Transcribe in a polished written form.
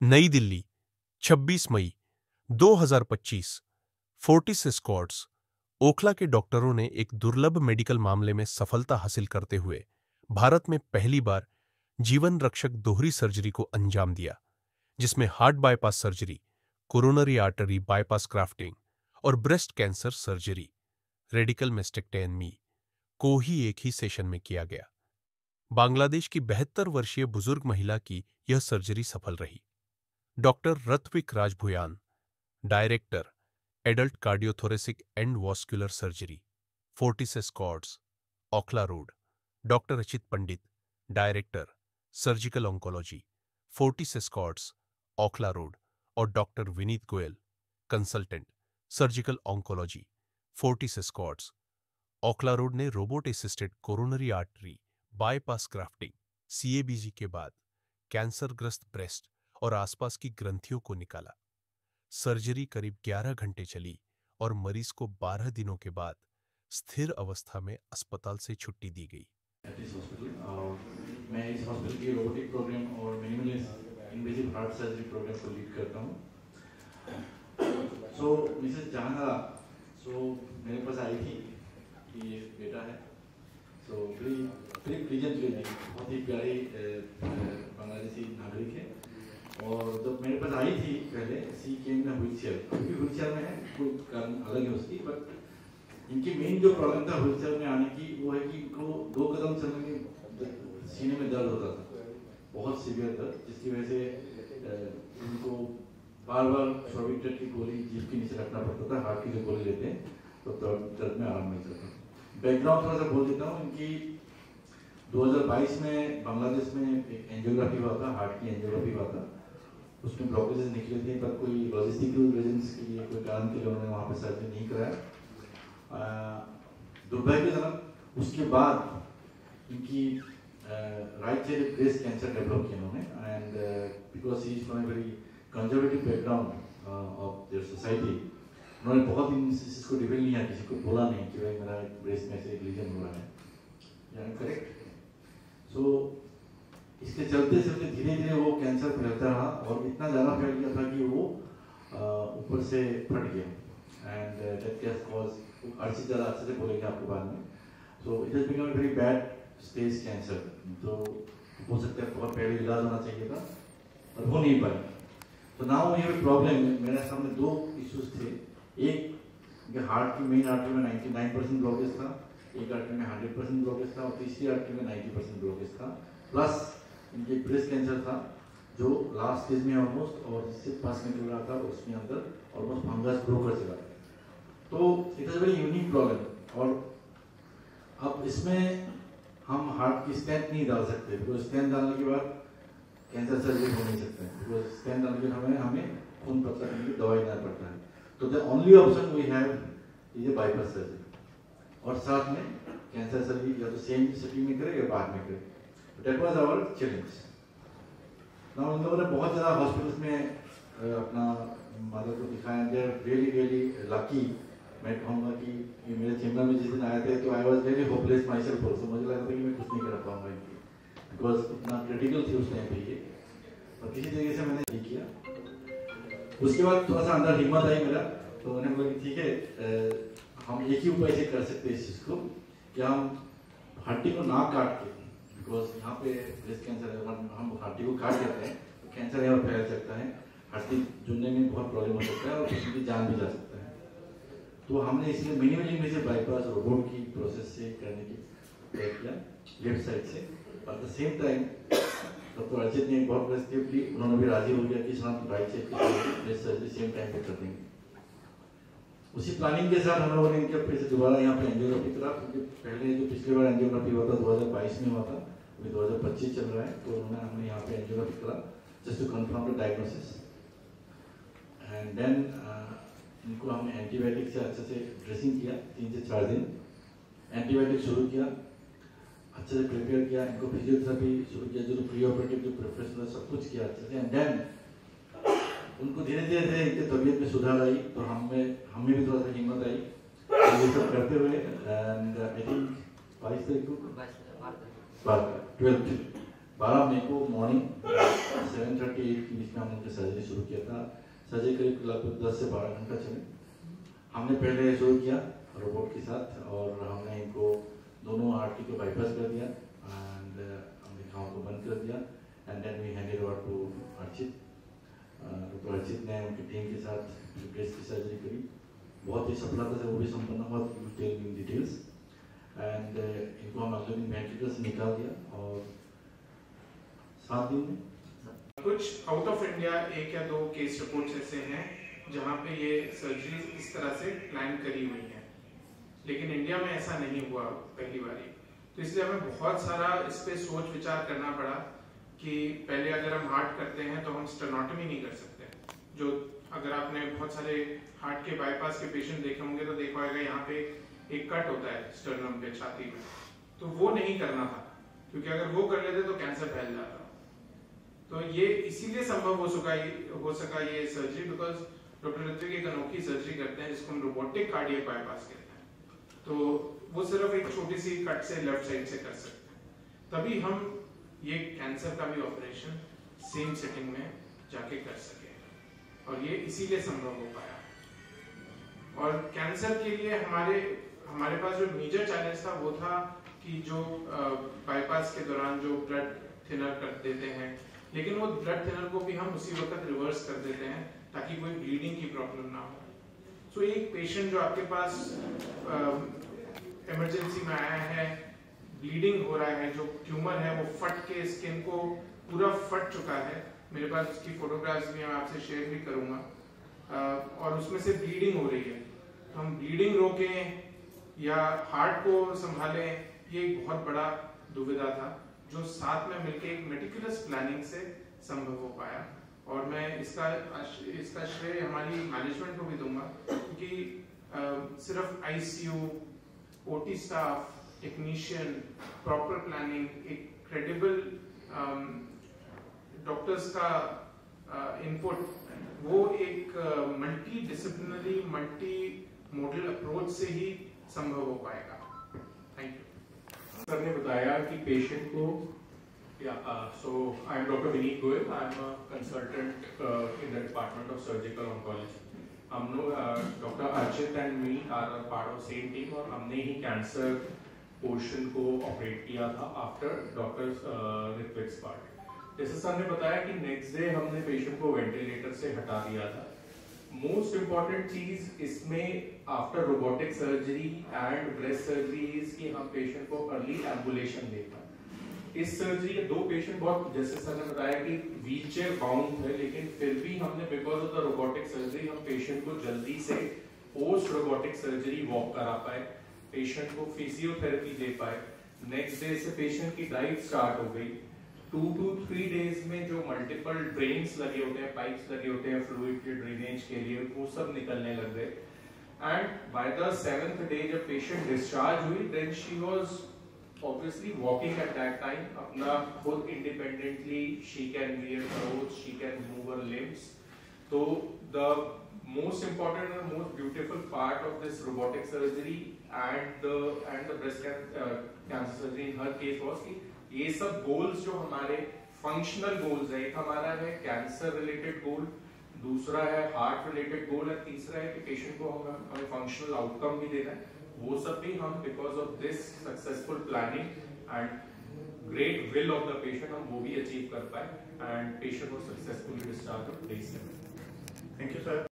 नई दिल्ली, 26 मई 2025। Fortis Escorts, Okhla के डॉक्टरों ने एक दुर्लभ मेडिकल मामले में सफलता हासिल करते हुए भारत में पहली बार जीवन रक्षक दोहरी सर्जरी को अंजाम दिया, जिसमें heart bypass surgery, coronary artery bypass grafting और ब्रेस्ट कैंसर सर्जरी, रेडिकल मेस्टेक्टोमी को ही एक ही सेशन में किया गया। बांग्लादेश की 72 वर्षीय बुजुर्ग महिला की यह सर्जरी सफल रही। Doctor Ritvik Rajbhuyan, director, adult cardiothoracic and vascular surgery, Fortis Escorts, Okhla road. Doctor Achit Pandit, director, surgical oncology, Fortis Escorts, Okhla road और doctor Vineet Goyal, consultant, surgical oncology, Fortis Escorts, Okhla road ने robot assisted coronary artery bypass grafting CABG के बाद कैंसरग्रस्त breast और आसपास की ग्रंथियों को निकाला। सर्जरी करीब 11 घंटे चली और मरीज को 12 दिनों के बाद स्थिर अवस्था में अस्पताल से छुट्टी दी गई। मैं इस हॉस्पिटल की रोबोटिक प्रोग्राम और minimal invasive heart surgery program को लीड करता हूँ। मिसेस जहांगा मेरे पास आई थी कि ये बेटा है। प्लीजेंटली बहुत ही प्यारी बांग्लादेशी नागरिक है। और जब मेरे पास आई थी पहले, सी केम इन व्हीलचेयर, क्योंकि व्हीलचेयर में है, कोई कारण अलग है उसकी, बट इनकी मेन जो प्रॉब्लम था व्हीलचेयर में आने की वो है कि इनको 2 कदम चलने में सीने में दर्द होता था, बहुत सीवियर दर्द, जिसकी वजह से उनको बार बार शॉर्बिटर की गोली जीभ के नीचे रखना पड़ता था। हार्ट की जो गोली लेते हैं तो दर्द में आराम मिलता था। बैकग्राउंड थोड़ा सा बोल देता हूँ। इनकी 2022 में बांग्लादेश में एक एंजियोग्राफी हुआ था, हार्ट की एंजियोग्राफी हुआ था। उसमें ब्लॉकेजेस निकले थे, पर कोई लॉजिस्टिकल रीजंस के लिए, कोई कारण के लिए उन्होंने वहाँ पे सर्जरी नहीं कराया। दुर्भाग्यजनक उसके बाद इनकी right side breast cancer develop किया उन्होंने, and because he is from a very conservative background of their society, उन्होंने बहुत इन चीज़ को रिवील नहीं किया, किसी को बोला नहीं कि भाई मेरा ब्रेस्ट में से एक लीजन हो रहा है, करेक्ट। इसके चलते चलते धीरे धीरे वो कैंसर फैलता रहा और इतना ज़्यादा फैल गया था कि वो ऊपर से फट गया, एंड दैट कैन कॉज अर्जित ज़्यादा अच्छे से बोलेंगे आपको बाद में। It has become very bad stage cancer. तो हो सकता है बहुत पहले इलाज होना चाहिए था और हो नहीं पाया। तो नाउ ये प्रॉब्लम, मेरे सामने 2 इश्यूज थे। एक हार्ट की मेन आर्टरी में 99% ब्लॉकेज था, एक आर्टरी में 100% ब्लॉकेज था और तीसरी आर्टरी में 90% ब्लॉकेज था, प्लस इनके ब्रेस्ट कैंसर था जो लास्ट स्टेज में ऑलमोस्ट, और जिससे पास निकल रहा था उसके अंदर ऑलमोस्ट फंगस ग्रो कर चला। तो it is very unique problem. और अब इसमें हम हार्ट की स्टेंट नहीं डाल सकते, बिकॉज स्टेंट डालने के बाद कैंसर सर्जरी हो नहीं सकते, बिकॉज स्टेंट डालने के हमें खून पतला करने की दवाई देना पड़ता है। तो the only option we have is a bypass surgery, और साथ में कैंसर सर्जरी या तो सेम सिटी में करे या बाद में करे। That was our challenge. Now इन लोगों ने बहुत ज़्यादा हॉस्पिटल्स में अपना मदद को दिखाया। They are really really lucky. मैं कहूँगा कि ये मेरे चेम्बर में जिस दिन आए थे तो I was very hopeless my self also. मुझे लगा था कि मैं कुछ नहीं कर पाऊँगा इनकी, बिकॉज इतना क्रिटिकल थी उस टाइम पे ये, और किसी तरीके से मैंने नहीं किया। उसके बाद थोड़ा सा अंदर हिम्मत आई मेरा, तो मैंने बोला कि ठीक है, हम एक ही उपाय से कर सकते हैं इस चीज़ को, कि हम हड्डी को ना काट के, बिकॉज यहाँ पे ब्रेस्ट कैंसर है, हम हड्डी को काट देते हैं तो कैंसर यहाँ फैल सकता है, हड्डी जुड़ने में बहुत प्रॉब्लम हो सकता है और किसी की जान भी जा सकता है। तो हमने इसलिए मिनिमली में से बाईपास रोबोट की प्रोसेस से करने की तय किया लेफ्ट साइड से। At the same time doctor अर्जित ने बहुत प्रेस्क्रिप्ट ली, उन्होंने भी राजी हो गया कि हम राइट साइड की ब्रेस्ट सर्जरी सेम टाइम पे कर देंगे। उसी प्लानिंग के साथ हम लोगों ने इनके फिर से दोबारा यहाँ पे एंजियोग्राफी करा, क्योंकि पहले जो पिछली बार एंजियोग्राफी हुआ था 2022 में हुआ था, अभी 2025 चल रहा है, तो उन्होंने हमने यहाँ पे एंजियोग्राफी करा just to confirm the diagnosis. And then इनको हमने एंटीबायोटिक से अच्छे से ड्रेसिंग किया, 3 से 4 दिन एंटीबायोटिक शुरू किया, अच्छे से प्रिपेयर किया, इनको फिजियोथेरेपी शुरू किया, जो प्री ऑपरेटिव जो प्रिपरेशन सब कुछ किया अच्छे से। एंड देन उनको धीरे धीरे इनकी तबीयत में सुधार आई, तो हमें भी थोड़ा सा हिम्मत आई ये सब करते हुए। एंड आई थिंक 22 तारीख को 12 12 12 मई को मॉर्निंग 7:30 के बीच में हमने उनकी सर्जरी शुरू किया था। सर्जरी करीब लगभग 10 से 12 घंटा चली। हमने पहले शुरू किया रोबोट के साथ और हमने इनको दोनों आर्टरी को बाईपास कर दिया एंड हमने घाव को बंद कर दिया and then we handed over to Archit. Doctor Archit ने उनकी टीम के साथ ब्रेस्ट की सर्जरी करी, बहुत ही सफलता से वो भी संपन्न हुआ इन डिटेल्स एंड इनको हम अगले दिन वेंटिलेटर से निकाल दिया और 7 दिन में कुछ आउट ऑफ इंडिया 1 या 2 केस रिपोर्ट्स ऐसे हैं जहां पे ये सर्जरी इस तरह से प्लान करी हुई है, लेकिन इंडिया में ऐसा नहीं हुआ पहली बारी। तो इसलिए हमें बहुत सारा इस पे सोच विचार करना पड़ा कि पहले अगर हम हार्ट करते हैं तो हम स्टेनोटमी नहीं कर सकते। जो अगर आपने बहुत सारे हार्ट के बाईपास के पेशेंट देखे होंगे तो देखा होगा यहाँ पे एक कट होता है स्टर्नम पे, छाती में, तो वो नहीं करना था क्योंकि अगर वो कर लेते तो कैंसर फैल जाता। तो ये इसीलिए संभव हो सका ये सर्जरी बिकॉज डॉक्टर ऋत्विक एक अनोखी सर्जरी करते हैं जिसको हम रोबोटिक कार्डियक बाईपास कहते हैं। तो वो सिर्फ एक छोटी सी कट से लेफ्ट साइड से कर सकते हैं, तभी हम ये कैंसर का भी ऑपरेशन सेम सेटिंग में जाके कर सके और ये इसीलिए संभव हो पाया। और कैंसर के लिए हमारे पास जो मेजर चैलेंज था वो था कि जो बाईपास के दौरान जो ब्लड थिनर कर देते हैं, लेकिन वो ब्लड थिनर को भी हम उसी वक्त रिवर्स कर देते हैं ताकि कोई ब्लीडिंग की प्रॉब्लम ना हो। सो एक पेशेंट जो आपके पास इमरजेंसी में आया है, ब्लीडिंग हो रहा है, जो ट्यूमर है वो फट के स्किन को पूरा फट चुका है, मेरे पास उसकी फोटोग्राफ्स भी मैं आपसे शेयर भी करूंगा, और उसमें से ब्लीडिंग हो रही है, तो हम ब्लीडिंग रोकें या हार्ट को संभालें, ये एक बहुत बड़ा दुविधा था जो साथ में मिलकर एक मेटिकुलस प्लानिंग से संभव हो पाया। और मैं इसका श्रेय हमारी मैनेजमेंट को भी दूंगा क्योंकि सिर्फ ICU, OT staff, technician, proper planning, एक क्रेडिबल डॉक्टर्स का इनपुट, वो एक multi disciplinary multi modal approach से ही संभव हो पाएगा। Thank you. सर ने बताया कि पेशेंट को so I am Dr. Vineet Goyal. I am a consultant in the Department of Surgical Oncology. हम लोग doctor Archit and me are part of same team और हमने ही कैंसर पोर्शन को ऑपरेट किया था आफ्टर डॉक्टर ऋत्विक्स पार्ट। जैसे सर ने बताया कि नेक्स्ट डे हमने पेशेंट को वेंटिलेटर से हटा दिया था। मोस्ट इम्पॉर्टेंट चीज इसमें after robotic surgery and breast surgery is कि हम पेशेंट को अर्ली एम्बुलेशन दे पाए। इस सर्जरी के 2 पेशेंट बहुत, जैसे सर ने बताया कि व्हीलचेयर बाउंड थे, लेकिन फिर भी हमने because of the robotic surgery हम पेशेंट को जल्दी से पोस्ट रोबोटिक सर्जरी वॉक करा पाए, पेशेंट को फिजियोथेरेपी दे पाए। नेक्स्ट डे से पेशेंट की डाइट स्टार्ट हो गई। 2 to 3 डेज में जो मल्टीपल ड्रेन्स लगे होते हैं, पाइप्स लगे होते हैं फ्लूइड के ड्रेनेज के लिए, वो सब निकलने लग गए। And by the 7th day जब पेशेंट डिस्चार्ज हुई, then she was obviously walking at that time, अपना खुद independently she can wear clothes, she can move her limbs. So the most important and most beautiful part of this robotic surgery and the breast cancer surgery in her case was कि ये सब goals जो हमारे functional goals है, एक हमारा है cancer related goal, दूसरा है heart related goal और तीसरा है कि patient को हमें functional outcome भी देना है। वो सब भी हम because of this successful planning and great will of the patient हम वो भी अचीव कर पाए एंड पेशेंट को successfully discharge of day 7। Thank you sir.